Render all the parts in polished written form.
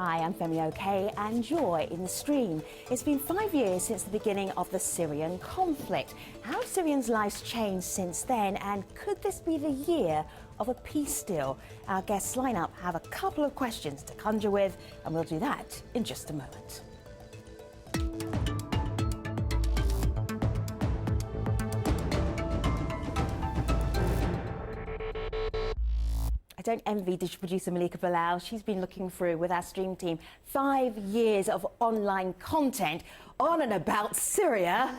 Hi, I'm Femi OK, and you're in the stream. It's been 5 years since the beginning of the Syrian conflict. How have Syrians' lives changed since then, and could this be the year of a peace deal? Our guests lineup have a couple of questions to conjure with, and we'll do that in just a moment. I don't envy digital producer Malika Bilal. She's been looking through with our stream team 5 years of online content on and about Syria.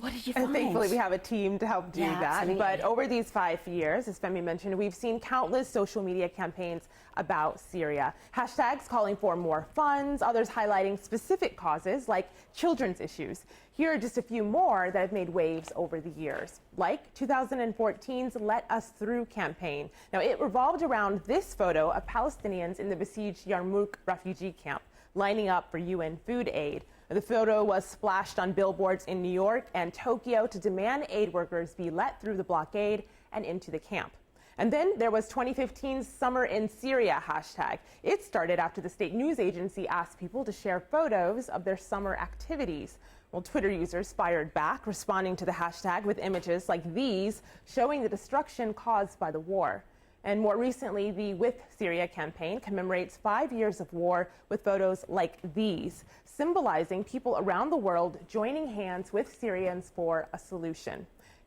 What did you find? And thankfully, we have a team to help do that. Absolutely. But over these 5 years, as Femi mentioned, we've seen countless social media campaigns about Syria. Hashtags calling for more funds, others highlighting specific causes like children's issues. Here are just a few more that have made waves over the years, like 2014's Let Us Through campaign. Now, it revolved around this photo of Palestinians in the besieged Yarmouk refugee camp, lining up for UN food aid. The photo was splashed on billboards in New York and Tokyo to demand aid workers be let through the blockade and into the camp. And then there was 2015's Summer in Syria hashtag. It started after the state news agency asked people to share photos of their summer activities. Well, Twitter users fired back, responding to the hashtag with images like these, showing the destruction caused by the war. And more recently, the With Syria campaign commemorates 5 years of war with photos like these, symbolizing people around the world joining hands with Syrians for a solution.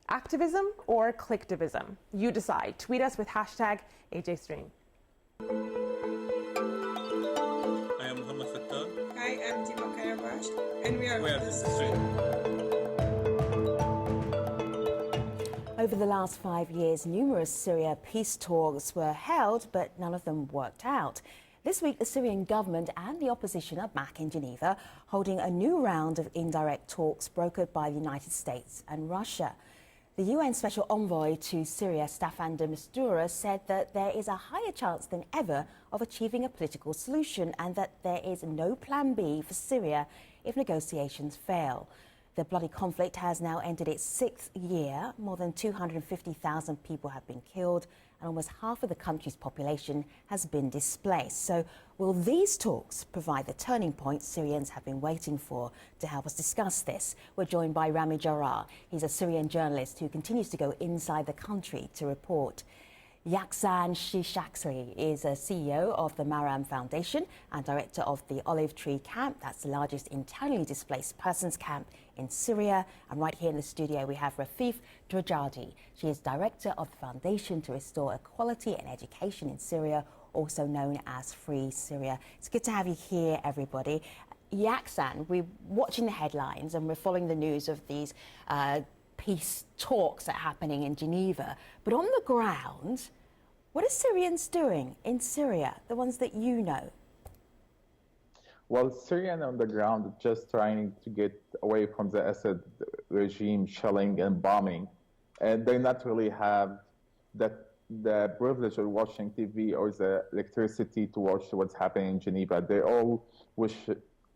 Activism or clicktivism? You decide. Tweet us with hashtag AJStream. I am MOHAMMAD. Hi, I'm Dima Karabash, and we are With Syria. Over the last 5 years, numerous Syria peace talks were held, but none of them worked out. This week, the Syrian government and the opposition are back in Geneva, holding a new round of indirect talks brokered by the United States and Russia. The UN Special Envoy to Syria, Staffan de Mistura, said that there is a higher chance than ever of achieving a political solution and that there is no plan B for Syria if negotiations fail. The bloody conflict has now entered its 6th year. More than 250,000 people have been killed and almost half of the country's population has been displaced. So will these talks provide the turning point Syrians have been waiting for? To help us discuss this, we're joined by Rami Jarrah. He's a Syrian journalist who continues to go inside the country to report. Yaksan Shishaksri is a CEO of the Maram Foundation and director of the Olive Tree Camp. That's the largest internally displaced persons camp in Syria. And right here in the studio, we have Rafif Drajadi. She is director of the Foundation to Restore Equality and Education in Syria, also known as Free Syria. It's good to have you here, everybody. Yaksan, we're watching the headlines and we're following the news of these peace talks that are happening in Geneva. But on the ground, what are Syrians doing in Syria, the ones that you know? Well, Syrians on the ground are just trying to get away from the Assad regime shelling and bombing. And they not really have the privilege of watching TV or the electricity to watch what's happening in Geneva. They all wish,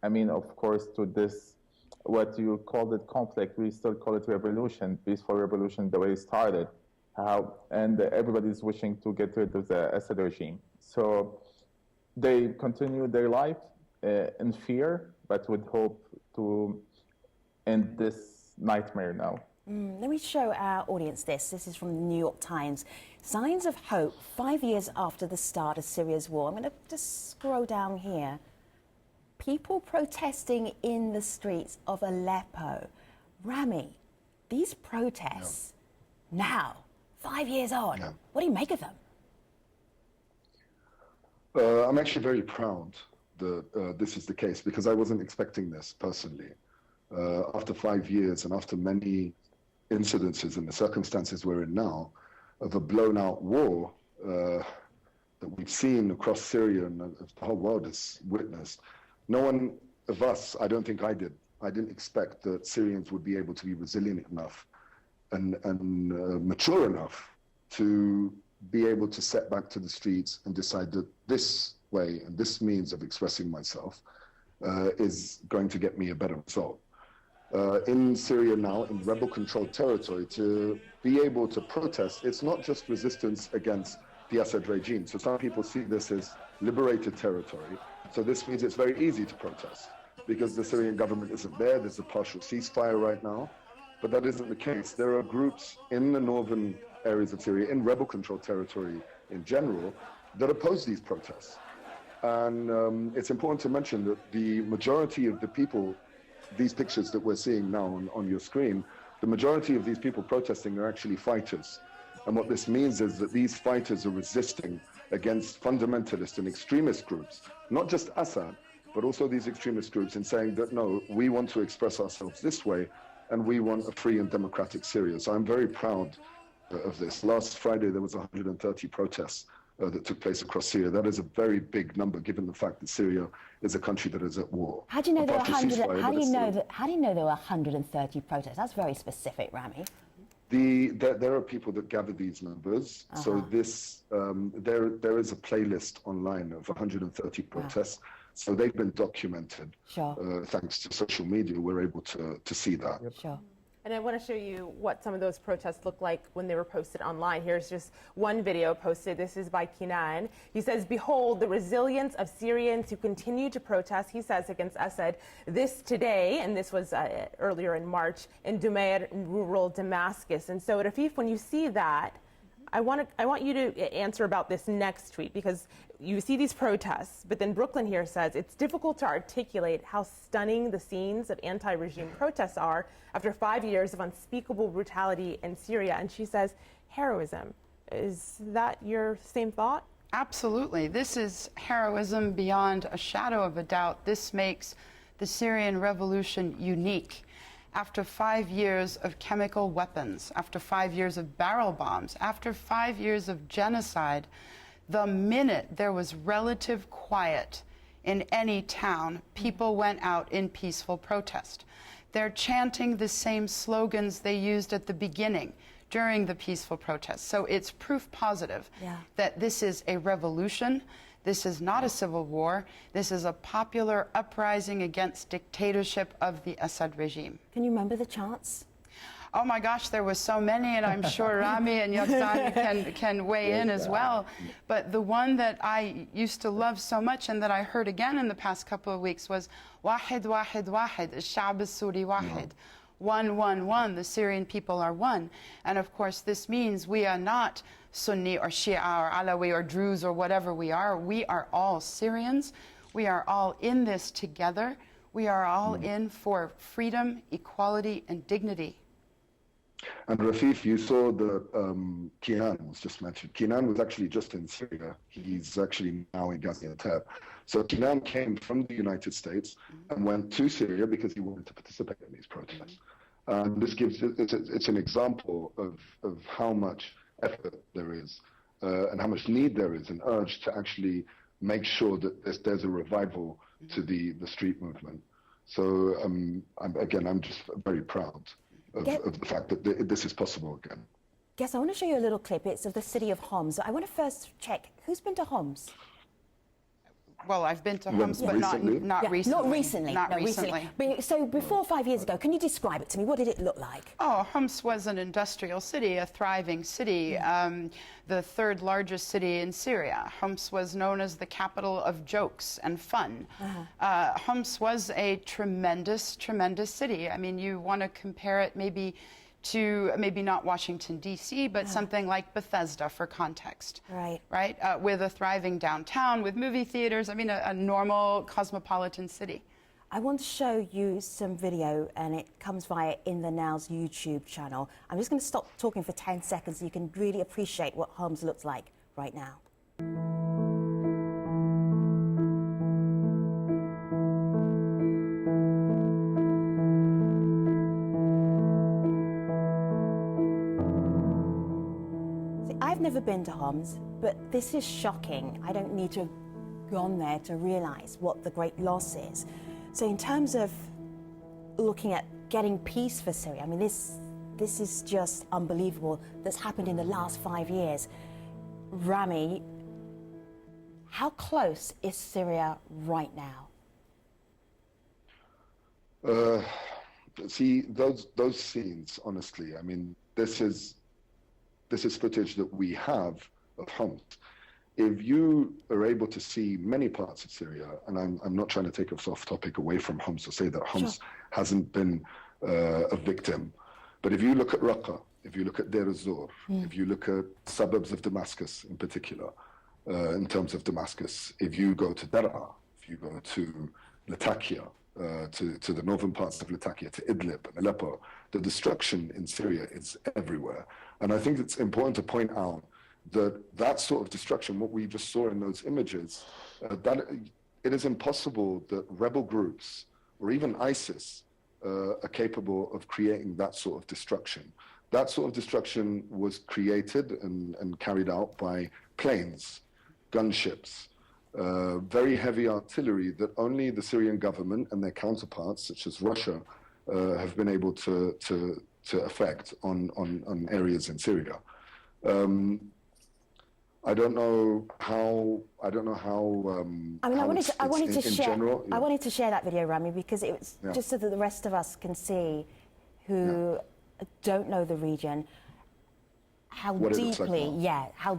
of course, to this, what you called it conflict, we still call it revolution, peaceful revolution, the way it started. And everybody's wishing to get rid of the Assad regime. So they continue their life in fear, but with hope to end this nightmare now. Let me show our audience this. This is from the New York Times. Signs of hope 5 years after the start of Syria's war. I'm going to just scroll down here. People protesting in the streets of Aleppo. Rami, these protests now, 5 years on, what do you make of them? I'm actually very proud that this is the case because I wasn't expecting this personally. After 5 years and after many incidences and the circumstances we're in now of a blown out war that we've seen across Syria and the whole world has witnessed, no one of us, I don't think I didn't expect that Syrians would be able to be resilient enough and mature enough to be able to set back to the streets and decide that this way and this means of expressing myself is going to get me a better result. In Syria now, in rebel-controlled territory, to be able to protest, it's not just resistance against the Assad regime. So some people see this as liberated territory. So this means it's very easy to protest because the Syrian government isn't there. There's a partial ceasefire right now, but that isn't the case. There are groups in the northern areas of Syria, in rebel-controlled territory in general, that oppose these protests. And it's important to mention that the majority of the people, these pictures that we're seeing now on your screen, the majority of these people protesting are actually fighters. And what this means is that these fighters are resisting against fundamentalist and extremist groups, not just Assad, but also these extremist groups, in saying that, no, we want to express ourselves this way, and we want a free and democratic Syria. So I'm very proud of this. Last Friday, there was 130 protests that took place across Syria. That is a very big number, given the fact that Syria is a country that is at war. How do you know there were 100? How do you know there were 130 protests? That's very specific, Rami. There are people that gather these numbers. So this there is a playlist online of 130 protests. So they've been documented. Sure. Thanks to social media, we're able to see that. Yep. Sure. And I want to show you what some of those protests look like when they were posted online. Here's just one video posted. This is by Kinan. He says, "Behold the resilience of Syrians who continue to protest," he says, against Assad. This today, and this was earlier in March, in Dumair, in rural Damascus. And so, Rafif, when you see that, I want you to answer about this next tweet, because you see these protests, but then Brooklyn here says it's difficult to articulate how stunning the scenes of anti-regime protests are after 5 years of unspeakable brutality in Syria. And she says, heroism. Is that your same thought? Absolutely. This is heroism beyond a shadow of a doubt. This makes the Syrian revolution unique. After 5 years of chemical weapons, after 5 years of barrel bombs, after 5 years of genocide, the minute there was relative quiet in any town, people went out in peaceful protest. They're chanting the same slogans they used at the beginning during the peaceful protest. So it's proof positive that this is a revolution. This is not a civil war. This is a popular uprising against dictatorship of the Assad regime. Can you remember the chants? Oh my gosh, there was so many, and I'm sure Rami and Yassani can weigh in as well. But the one that I used to love so much and that I heard again in the past couple of weeks was Wahid, Wahid, Wahid, Al-Sha'b al-Suri Wahid. One, one, one, the Syrian people are one. And of course, this means we are not Sunni or Shia or Alawi or Druze or whatever we are. We are all Syrians. We are all in this together. We are all in for freedom, equality, and dignity. And Rafif, you saw the Kinan was just mentioned. Kinan was actually just in Syria. He's actually now in Gaziantep. So Kinan came from the United States and went to Syria because he wanted to participate in these protests. And this gives it's an example of how much effort there is and how much need there is, an urge to actually make sure that there's a revival to the street movement. So I'm just very proud of the fact that this is possible again. Yes, I want to show you a little clip. It's of the city of Homs. I want to first check, who's been to Homs? Well, I've been to Homs, but not recently. Not recently. Not recently. So before 5 years ago, can you describe it to me? What did it look like? Oh, Homs was an industrial city, a thriving city, the third largest city in Syria. Homs was known as the capital of jokes and fun. Homs was a tremendous, tremendous city. I mean, you want to compare it maybe to not Washington, D.C., but something like Bethesda for context. Right? With a thriving downtown, with movie theaters, I mean, a normal cosmopolitan city. I want to show you some video, and it comes via In the Now's YouTube channel. I'm just going to stop talking for 10 seconds so you can really appreciate what Homs looks like right now. I've never been to Homs, but this is shocking. I don't need to have gone there to realise what the great loss is. So in terms of looking at getting peace for Syria, I mean, this is just unbelievable that's happened in the last 5 years. Rami, how close is Syria right now? See, those scenes, honestly, I mean, this is footage that we have of Homs. if you are able to see many parts of Syria, and I'm not trying to take us off topic away from Homs or say that Homs hasn't been a victim, but if you look at Raqqa, if you look at Deir ez-Zor, if you look at suburbs of Damascus in particular, in terms of Damascus, if you go to Dar'a, if you go to Latakia, to the northern parts of Latakia, to Idlib and Aleppo, the destruction in Syria is everywhere. And I think it's important to point out that sort of destruction, what we just saw in those images, that it is impossible that rebel groups or even ISIS are capable of creating that sort of destruction. That sort of destruction was created and carried out by planes, gunships, very heavy artillery that only the Syrian government and their counterparts, such as Russia, have been able to affect on areas in Syria. I don't know how. I wanted to share that video, Rami, because it was just so that the rest of us can see, who don't know the region, how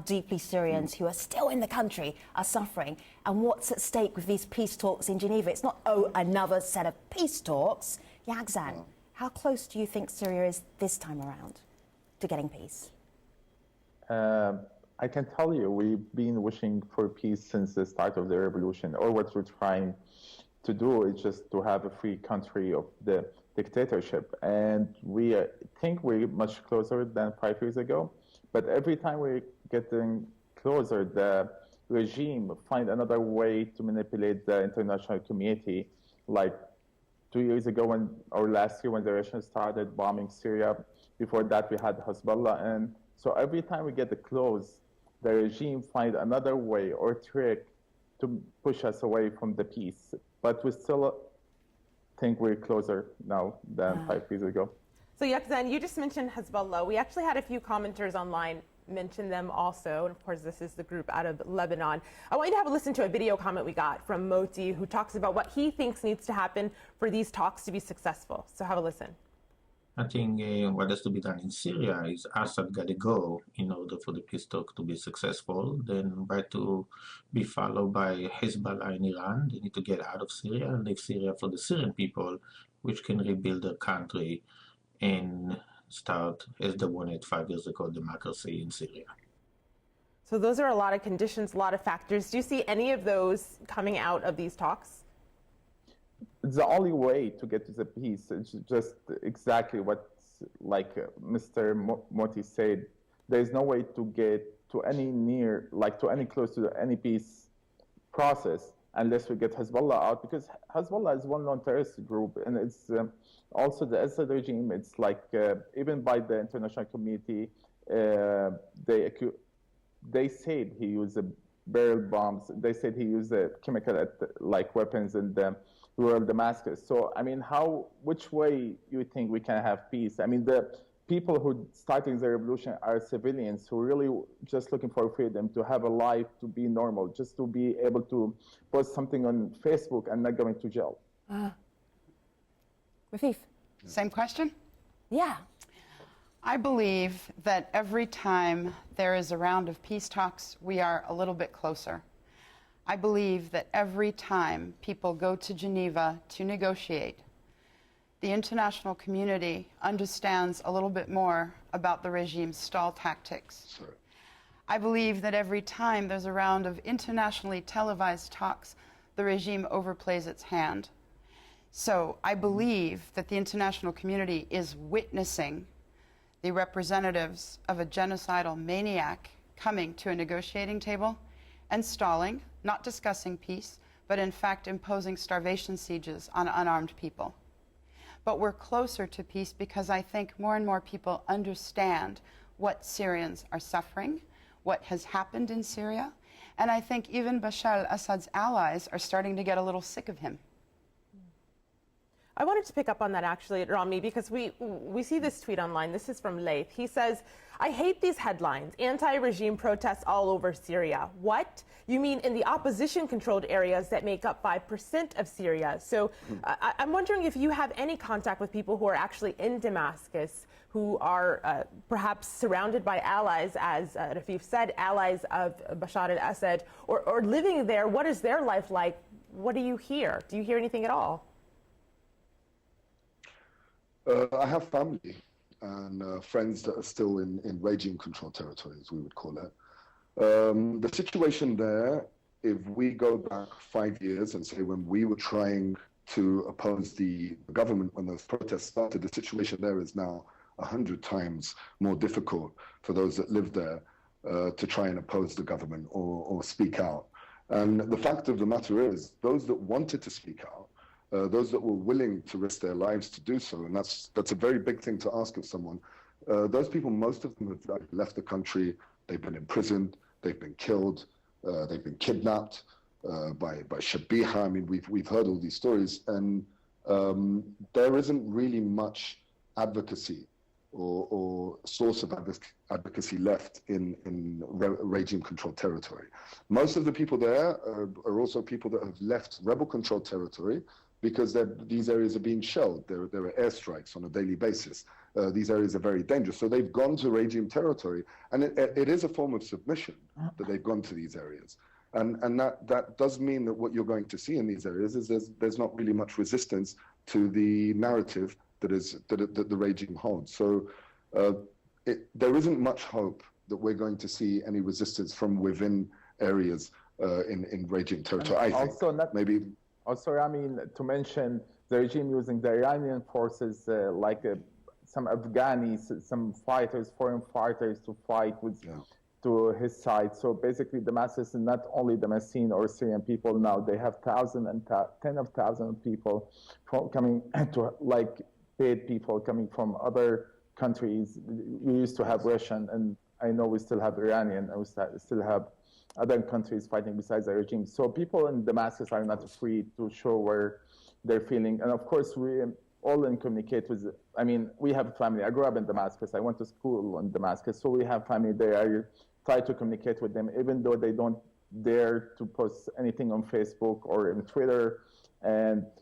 deeply Syrians who are still in the country are suffering, and what's at stake with these peace talks in Geneva. It's not another set of peace talks. Yagzan, how close do you think Syria is this time around to getting peace? I can tell you, we've been wishing for peace since the start of the revolution. Or what we're trying to do is just to have a free country of the dictatorship. And we think we're much closer than 5 years ago. But every time we're getting closer, the regime find another way to manipulate the international community. Like 2 years ago, or last year, when the Russians started bombing Syria. Before that, we had Hezbollah. And so every time we get close, the regime find another way or trick to push us away from the peace. But we still think we're closer now than 5 years ago. So Yaqzan, you just mentioned Hezbollah. We actually had a few commenters online mention them also. And of course, this is the group out of Lebanon. I want you to have a listen to a video comment we got from Moti, who talks about what he thinks needs to happen for these talks to be successful. So have a listen. I think what has to be done in Syria is Assad got to go in order for the peace talk to be successful. Then by to be followed by Hezbollah in Iran. They need to get out of Syria and leave Syria for the Syrian people, which can rebuild their country and start, as they wanted 5 years ago, democracy in Syria. So those are a lot of conditions, a lot of factors. Do you see any of those coming out of these talks? It's the only way to get to the peace. It's just exactly what, like Mr. Moti said, there's no way to get to any close to any peace process unless we get Hezbollah out, because Hezbollah is one non-terrorist group, and it's also the Assad regime. It's like even by the international community, they said he used barrel bombs. They said he used chemical weapons in the rural Damascus. So I mean, which way you think we can have peace? I mean, the people who starting the revolution are civilians who really just looking for freedom, to have a life, to be normal, just to be able to post something on Facebook and not going to jail. Rafif. Same question? Yeah. I believe that every time there is a round of peace talks, we are a little bit closer. I believe that every time people go to Geneva to negotiate, the international community understands a little bit more about the regime's stall tactics. Sorry. I believe that every time there's a round of internationally televised talks, the regime overplays its hand. So I believe that the international community is witnessing the representatives of a genocidal maniac coming to a negotiating table and stalling, not discussing peace, but in fact imposing starvation sieges on unarmed people. But we're closer to peace because I think more and more people understand what Syrians are suffering, what has happened in Syria, and I think even Bashar Assad's allies are starting to get a little sick of him. I wanted to pick up on that actually, Rami, because we see this tweet online. This is from Laith. He says, I hate these headlines. Anti-regime protests all over Syria. What? You mean in the opposition-controlled areas that make up 5% of Syria? So I'm wondering if you have any contact with people who are actually in Damascus, who are perhaps surrounded by allies, as Rafif said, allies of Bashar al-Assad, or living there. What is their life like? What do you hear? Do you hear anything at all? I have family and friends that are still in regime-controlled territory, as we would call it. The situation there, if we go back 5 years and say when we were trying to oppose the government when those protests started, the situation there is now 100 times more difficult for those that live there to try and oppose the government or speak out. And the fact of the matter is, those that wanted to speak out, those that were willing to risk their lives to do so, and that's a very big thing to ask of someone. Those people, most of them have left the country. They've been imprisoned, they've been killed, they've been kidnapped by Shabiha. I mean, we've heard all these stories, and there isn't really much advocacy or source of advocacy left in regime-controlled territory. Most of the people there are also people that have left rebel-controlled territory because these areas are being shelled. There are airstrikes on a daily basis. These areas are very dangerous. So they've gone to regime territory, and it is a form of submission that they've gone to these areas. And that does mean that what you're going to see in these areas is there's not really much resistance to the narrative that the regime holds. So there isn't much hope that we're going to see any resistance from within areas in regime territory. I think maybe. Also, I mean, to mention the regime using the Iranian forces, some Afghanis, some fighters, foreign fighters, to fight to his side. So basically, Damascus is not only Damascene or Syrian people now; they have thousands and tens of thousands of people coming to paid people coming from other countries. We used to have Russian, and I know we still have Iranian, and we still have other countries fighting besides the regime. So people in Damascus are not free to show where they're feeling. And of course, we all communicate with, I mean, we have family. I grew up in Damascus. I went to school in Damascus. So we have family there. I try to communicate with them, even though they don't dare to post anything on Facebook or in Twitter,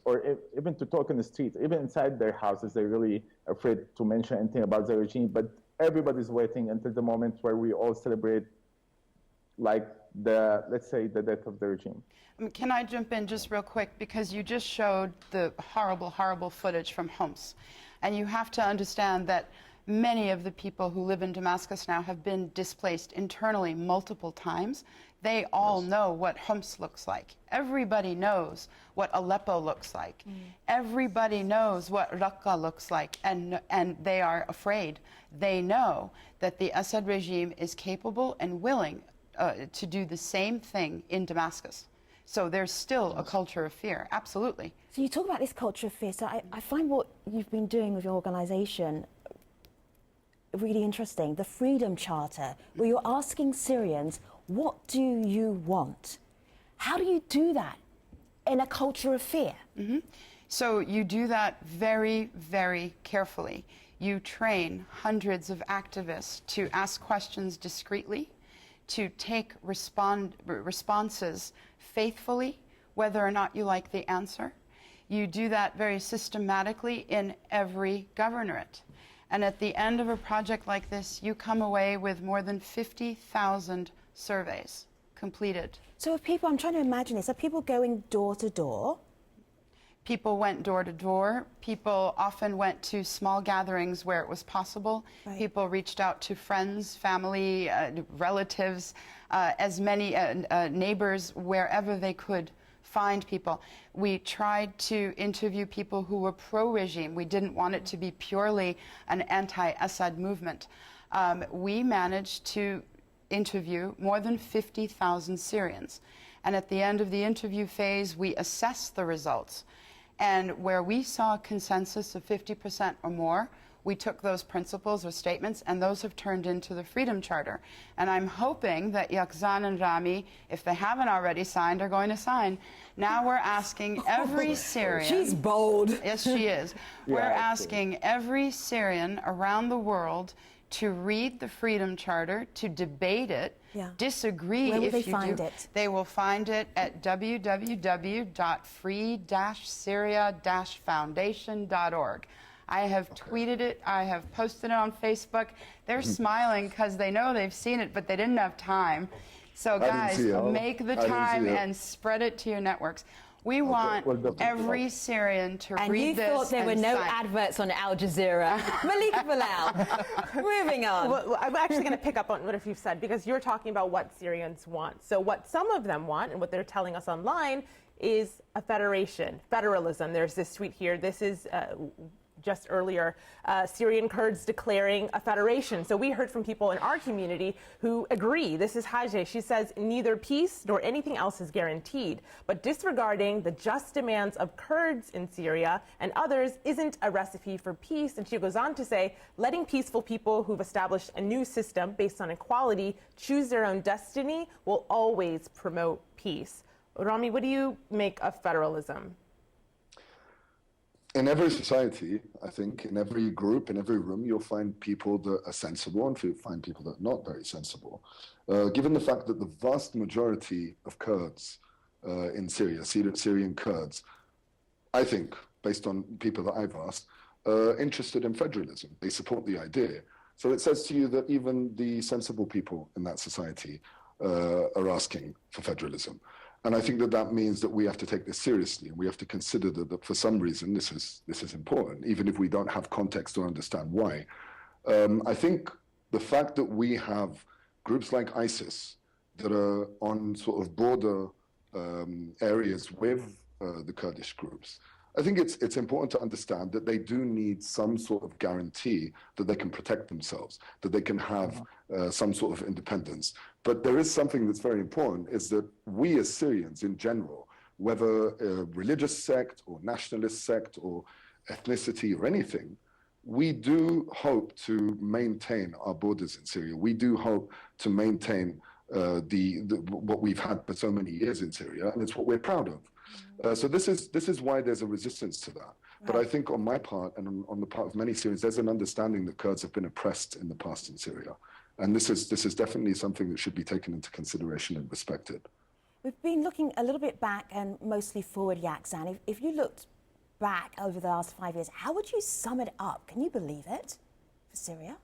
or even to talk in the street. Even inside their houses, they're really afraid to mention anything about the regime. But everybody's waiting until the moment where we all celebrate, let's say, the death of the regime. Can I jump in just real quick? Because you just showed the horrible, horrible footage from Homs. And you have to understand that many of the people who live in Damascus now have been displaced internally multiple times. They all know what Homs looks like. Everybody knows what Aleppo looks like. Everybody knows what Raqqa looks like, and they are afraid. They know that the Assad regime is capable and willing to do the same thing in Damascus. So there's still a culture of fear, absolutely. So you talk about this culture of fear. So I find what you've been doing with your organisation really interesting. The Freedom Charter, where you're asking Syrians, what do you want? How do you do that in a culture of fear? So you do that very, very carefully. You train hundreds of activists to ask questions discreetly, to take responses faithfully, whether or not you like the answer. You do that very systematically in every governorate. And at the end of a project like this, you come away with more than 50,000 surveys completed. So if people, I'm trying to imagine this, are people going door to door? People went door to door. People often went to small gatherings where it was possible. Right. People reached out to friends, family, relatives, as many neighbors, wherever they could find people. We tried to interview people who were pro-regime. We didn't want it to be purely an anti-Assad movement. We managed to interview more than 50,000 Syrians. And at the end of the interview phase, we assessed the results. And where we saw a consensus of 50% or more, we took those principles or statements, and those have turned into the Freedom Charter. And I'm hoping that Yakzan and Rami, if they haven't already signed, are going to sign. Now we're asking every Syrian... She's bold. Yes, she is. We're asking every Syrian around the world to read the Freedom Charter, to debate it, disagree Where will if they you find do. it? They will find it at www.free-syria-foundation.org. I have tweeted it. I have posted it on Facebook. They're smiling because they know they've seen it, but they didn't have time. So guys, make the time and spread it to your networks. We want every Syrian to read this. And you thought there were no adverts on Al Jazeera. Malika Bilal, moving on. Well, I'm actually going to pick up on what you've said, because you're talking about what Syrians want. So what some of them want, and what they're telling us online, is a federalism. There's this tweet here. This is just earlier, Syrian Kurds declaring a federation. So we heard from people in our community who agree. This is Hajj. She says neither peace nor anything else is guaranteed, but disregarding the just demands of Kurds in Syria and others isn't a recipe for peace. And she goes on to say, letting peaceful people who've established a new system based on equality choose their own destiny will always promote peace. Rami, what do you make of federalism? In every society, I think, in every group, in every room, you'll find people that are sensible and you'll find people that are not very sensible. Given the fact that the vast majority of Kurds in Syria, Syrian Kurds, I think, based on people that I've asked, are interested in federalism. They support the idea. So it says to you that even the sensible people in that society are asking for federalism. And I think that that means that we have to take this seriously, and we have to consider that for some reason this is important, even if we don't have context or understand why. I think the fact that we have groups like ISIS that are on sort of border areas with the Kurdish groups, I think it's important to understand that they do need some sort of guarantee that they can protect themselves, that they can have some sort of independence. But there is something that's very important, is that we as Syrians in general, whether a religious sect or nationalist sect or ethnicity or anything, we do hope to maintain our borders in Syria. We do hope to maintain what we've had for so many years in Syria, and it's what we're proud of. So this is why there's a resistance to that. Right. But I think on my part and on the part of many Syrians, there's an understanding that Kurds have been oppressed in the past in Syria. And this is definitely something that should be taken into consideration and respected. We've been looking a little bit back and mostly forward, Yaksan. If you looked back over the last 5 years, how would you sum it up? Can you believe it for Syria?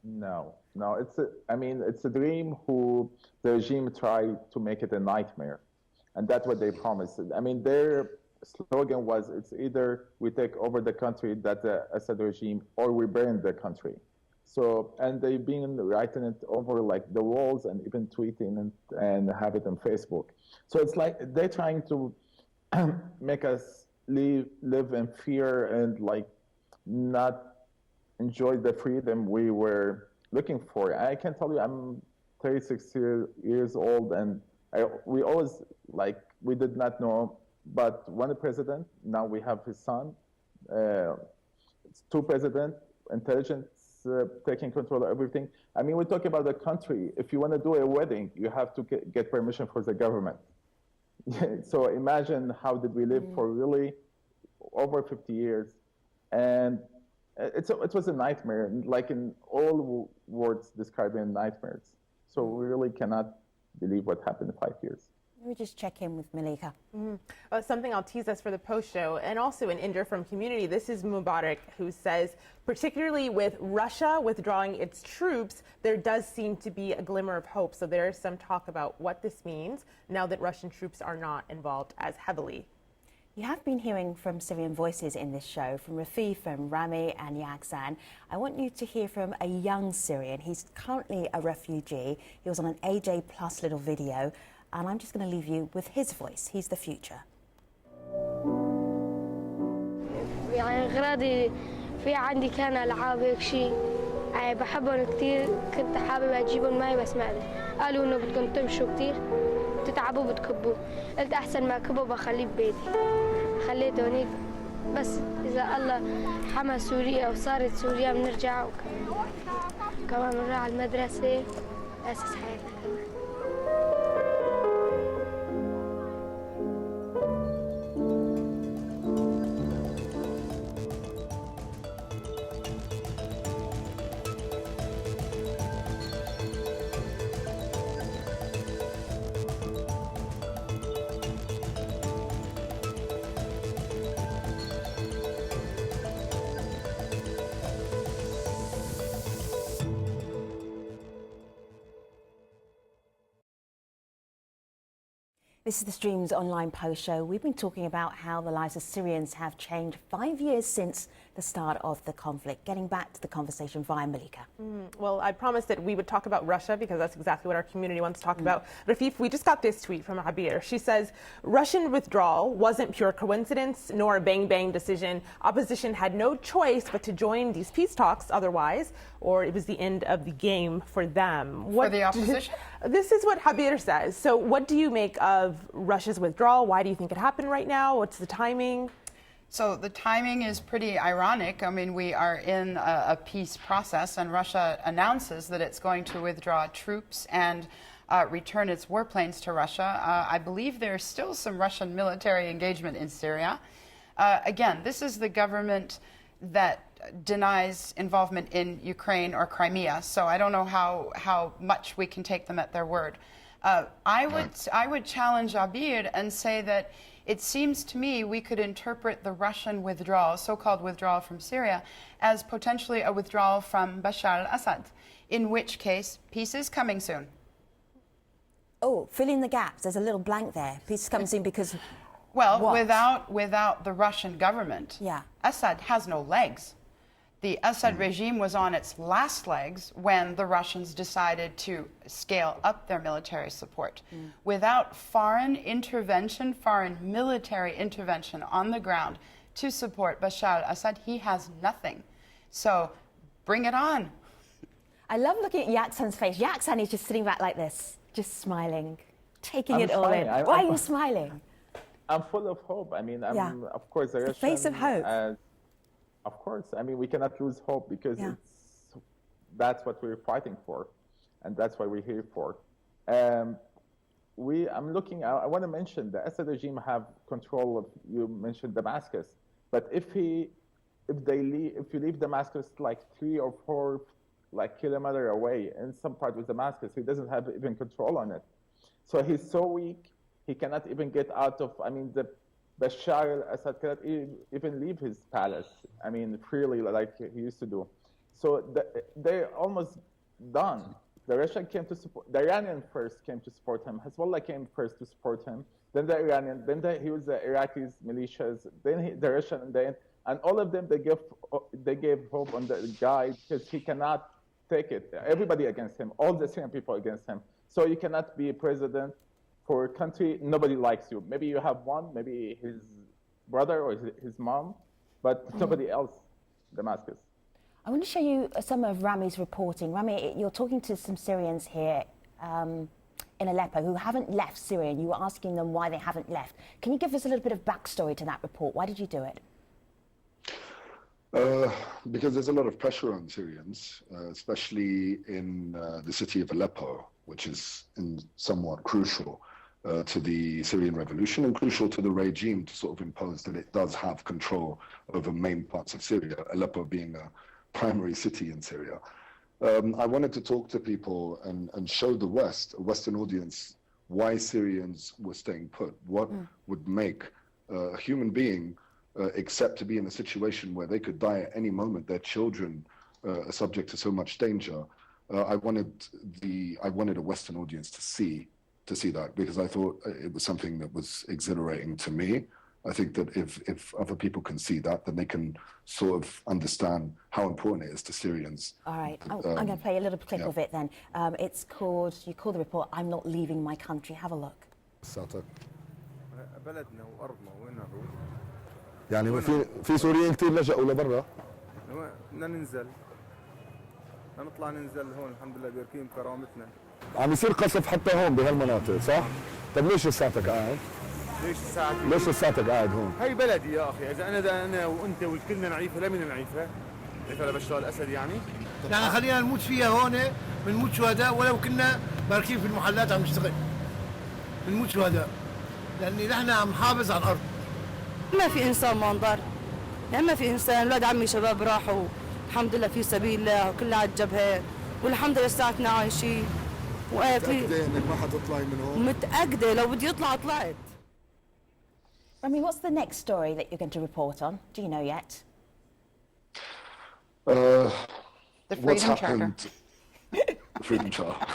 No, it's a dream who the regime tried to make it a nightmare. And that's what they promised. I mean, their slogan was, it's either we take over the country, that the Assad regime, or we burn the country. So, and they've been writing it over like the walls and even tweeting and have it on Facebook. So it's like they're trying to make us live in fear and like not enjoy the freedom we were looking for. I can tell you, I'm 36 years old, and we always, like, we did not know, but one president, now we have his son, two presidents, intelligence taking control of everything. I mean, we talk about the country. If you want to do a wedding, you have to get permission from the government. So imagine how did we live for really over 50 years. And it was a nightmare, like in all words describing nightmares. So we really cannot believe what happened in 5 years. Let me just check in with Malika. Something I'll tease us for the post show, and also an Inder from community. This is Mubarak, who says, particularly with Russia withdrawing its troops, there does seem to be a glimmer of hope. So there is some talk about what this means now that Russian troops are not involved as heavily. You have been hearing from Syrian voices in this show, from Rafif, from Rami and Yaksan. I want you to hear from a young Syrian. He's currently a refugee. He was on an AJ Plus little video, and I'm just going to leave you with his voice. He's the future. يعني أغراضي في عندي كان ألعاب هيك شيء بحبهم كثير، كنت حابب أجيبهم معي بس ما قدرت. قالوا إنه بدكم تمشوا كثير تتعبوا بتكبوا، قلت أحسن ما كبوا بخليه ببيتي، خليته هنيك. بس إذا الله حمى سوريا وصارت سوريا بنرجع كمان بنروح على المدرسة نأسس حياتنا. This is the Stream's online post show. We've been talking about how the lives of Syrians have changed 5 years since the start of the conflict. Getting back to the conversation via Malika. Well, I promised that we would talk about Russia because that's exactly what our community wants to talk about. Rafif, we just got this tweet from Abir. She says, Russian withdrawal wasn't pure coincidence nor a bang-bang decision. Opposition had no choice but to join these peace talks otherwise, or it was the end of the game for them. For the opposition? This is what Habir says. So what do you make of Russia's withdrawal? Why do you think it happened right now? What's the timing? So the timing is pretty ironic. I mean, we are in a peace process, and Russia announces that it's going to withdraw troops and return its warplanes to Russia. I believe there's still some Russian military engagement in Syria. Again, this is the government that denies involvement in Ukraine or Crimea, so I don't know how much we can take them at their word. I would challenge Abir and say that it seems to me we could interpret the Russian withdrawal, so-called withdrawal from Syria, as potentially a withdrawal from Bashar Assad, in which case peace is coming soon. Oh, fill in the gaps. There's a little blank there. Peace is coming soon because... Well, what? without the Russian government, yeah. Assad has no legs. The Assad regime was on its last legs when the Russians decided to scale up their military support. Without foreign intervention, foreign military intervention on the ground to support Bashar Assad, he has nothing. So bring it on. I love looking at Yaksan's face. Yaksan is just sitting back like this, just smiling, taking it all in. Why are you smiling? I'm full of hope. I mean, of course, the Russian, face of hope. Of course, I mean, we cannot lose hope because that's what we're fighting for, and that's what we're here for. I want to mention the Assad regime have control of. You mentioned Damascus, but if you leave Damascus like 3 or 4 kilometers away in some part of Damascus, he doesn't have even control on it. So he's so weak, he cannot even get out of. I mean, the Bashar Assad cannot even leave his palace, I mean, freely like he used to do. So they're almost done. The Russian came to support, the Iranian first came to support him. Hezbollah came first to support him. Then the Iranian, he was the Iraqis, militias, then the Russian, and all of them, they gave hope on the guy because he cannot take it. Everybody against him, all the Syrian people against him. So you cannot be a president for a country, nobody likes you. Maybe you have one, maybe his brother or his mom, but nobody else, Damascus. I want to show you some of Rami's reporting. Rami, you're talking to some Syrians here in Aleppo who haven't left Syria, and you were asking them why they haven't left. Can you give us a little bit of backstory to that report? Why did you do it? Because there's a lot of pressure on Syrians, especially in the city of Aleppo, which is somewhat crucial to the Syrian revolution and crucial to the regime to sort of impose that it does have control over main parts of Syria, Aleppo being a primary city in Syria. I wanted to talk to people and show the West, a Western audience, why Syrians were staying put, what would make a human being accept to be in a situation where they could die at any moment, their children are subject to so much danger. I wanted a Western audience to see that, because I thought it was something that was exhilarating to me. I think that if other people can see that, then they can sort of understand how important it is to Syrians. All right, I'm going to play a little clip of it then. It's called, you call the report, "I'm Not Leaving My Country." Have a look. يعني في سوريين كثير لجأوا لبرا. بدنا ننزل. نطلع ننزل هون الحمد لله بيركين كرامتنا. عم يصير قصف حتى هون بهالمناطق صح؟ طيب ليش لساتك قاعد؟ ليش لساتك قاعد هون؟ هي بلدي يا اخي، اذا انا وانت والكلنا نعيفها لا من نعيفها؟ نعيفها لبشار الاسد يعني؟ يعني خلينا نموت فيها هون، بنموت شهداء ولو كنا باركين في المحلات عم نشتغل. بنموت شهداء. لاني نحن عم نحافظ على الارض. ما في انسان ما انضر. يعني ما في انسان، اولاد عمي شباب راحوا الحمد لله في سبيل الله وكلها على الجبهات، والحمد لله ساعتنا عايشين. متأكدة انك ما حتطلعي من هون؟ متأكدة لو بدي اطلع طلعت. Rami, what's the next story that you're going to report on? Do you know yet? The what's Freedom happened? Charter. The Freedom Charter.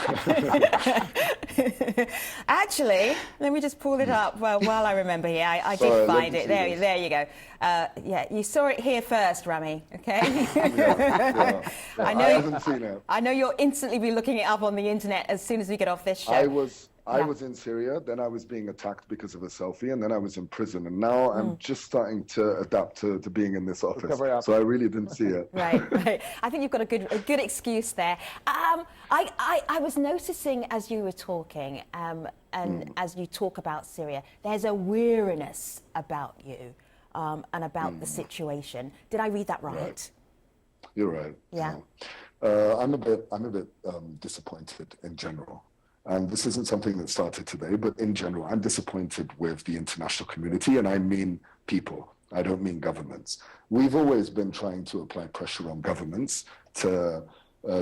actually, let me just pull it up while I remember here. I did find it. There you go. Yeah, you saw it here first, Rami, okay? I haven't seen it. I know you'll instantly be looking it up on the internet as soon as we get off this show. I was in Syria, then I was being attacked because of a selfie, and then I was in prison, and now I'm just starting to adapt to being in this office. So I really didn't see it. Right. I think you've got a good excuse there. I was noticing as you were talking, and as you talk about Syria, there's a weariness about you and about the situation. Did I read that right? You're right. Yeah. I'm a bit disappointed in general. And this isn't something that started today, but in general, I'm disappointed with the international community, and I mean people. I don't mean governments. We've always been trying to apply pressure on governments to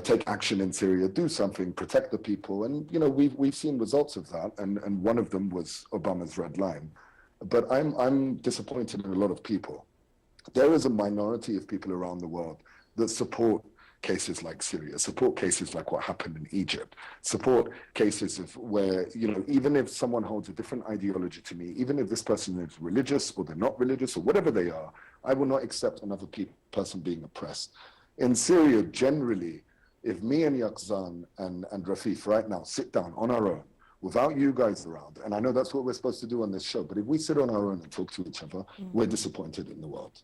take action in Syria, do something, protect the people, and we've seen results of that. And one of them was Obama's red line. But I'm disappointed in a lot of people. There is a minority of people around the world that support cases like Syria, support cases like what happened in Egypt, support cases of where, even if someone holds a different ideology to me, even if this person is religious or they're not religious or whatever they are, I will not accept another person being oppressed. In Syria, generally, if me and Yaqzan and Rafif right now sit down on our own, without you guys around, and I know that's what we're supposed to do on this show, but if we sit on our own and talk to each other, we're disappointed in the world.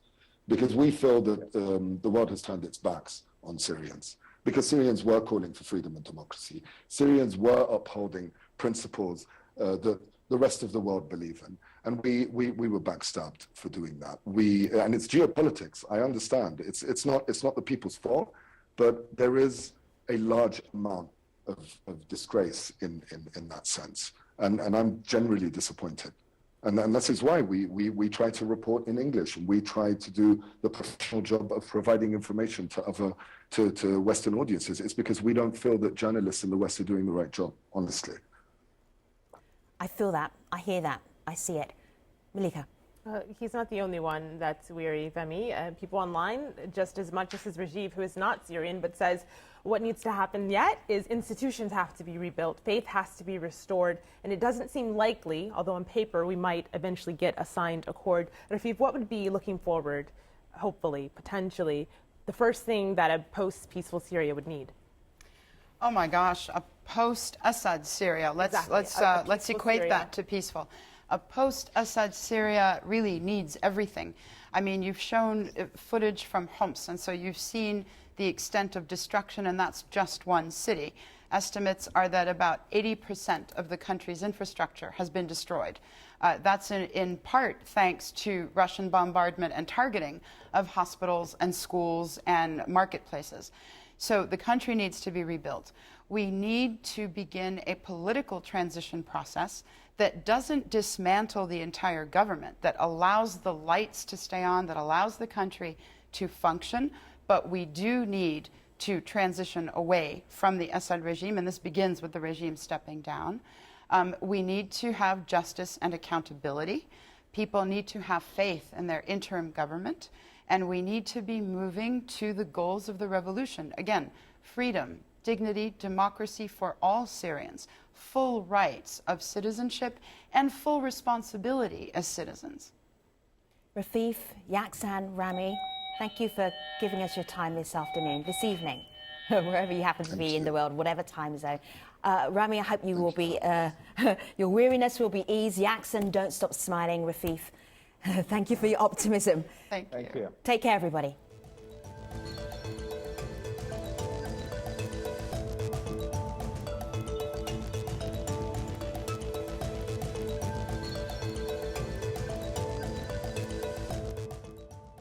Because we feel that the world has turned its backs on Syrians, because Syrians were calling for freedom and democracy. Syrians were upholding principles that the rest of the world believe in, and we were backstabbed for doing that. And it's geopolitics. I understand. It's not the people's fault, but there is a large amount of disgrace in that sense, and I'm generally disappointed. And this is why we try to report in English, and we try to do the professional job of providing information to Western audiences. It's because we don't feel that journalists in the West are doing the right job, honestly. I feel that. I hear that. I see it. Malika. He's not the only one that's weary, Femi. People online, just as much as his Rajiv, who is not Syrian, but says what needs to happen yet is institutions have to be rebuilt, faith has to be restored, and it doesn't seem likely, although on paper we might eventually get a signed accord. Rafif, what would be, looking forward, hopefully, potentially, the first thing that a post-peaceful Syria would need? Oh my gosh, a post-Assad Syria. Let's equate Syria. that to peaceful. A post-Assad Syria really needs everything. I mean, you've shown footage from Homs, and so you've seen the extent of destruction, and that's just one city. Estimates are that about 80% of the country's infrastructure has been destroyed. That's in part thanks to Russian bombardment and targeting of hospitals and schools and marketplaces. So the country needs to be rebuilt. We need to begin a political transition process that doesn't dismantle the entire government, that allows the lights to stay on, that allows the country to function. But we do need to transition away from the Assad regime, and this begins with the regime stepping down. We need to have justice and accountability. People need to have faith in their interim government, and we need to be moving to the goals of the revolution. Again, freedom, dignity, democracy for all Syrians, full rights of citizenship, and full responsibility as citizens. Rafif, Yaqzan, Rami, thank you for giving us your time this afternoon, this evening, wherever you happen to be in the world, whatever time zone. Rami, I hope you will be, your weariness will be eased. Yaqzan, don't stop smiling. Rafif, thank you for your optimism. Thank you. Take care, everybody.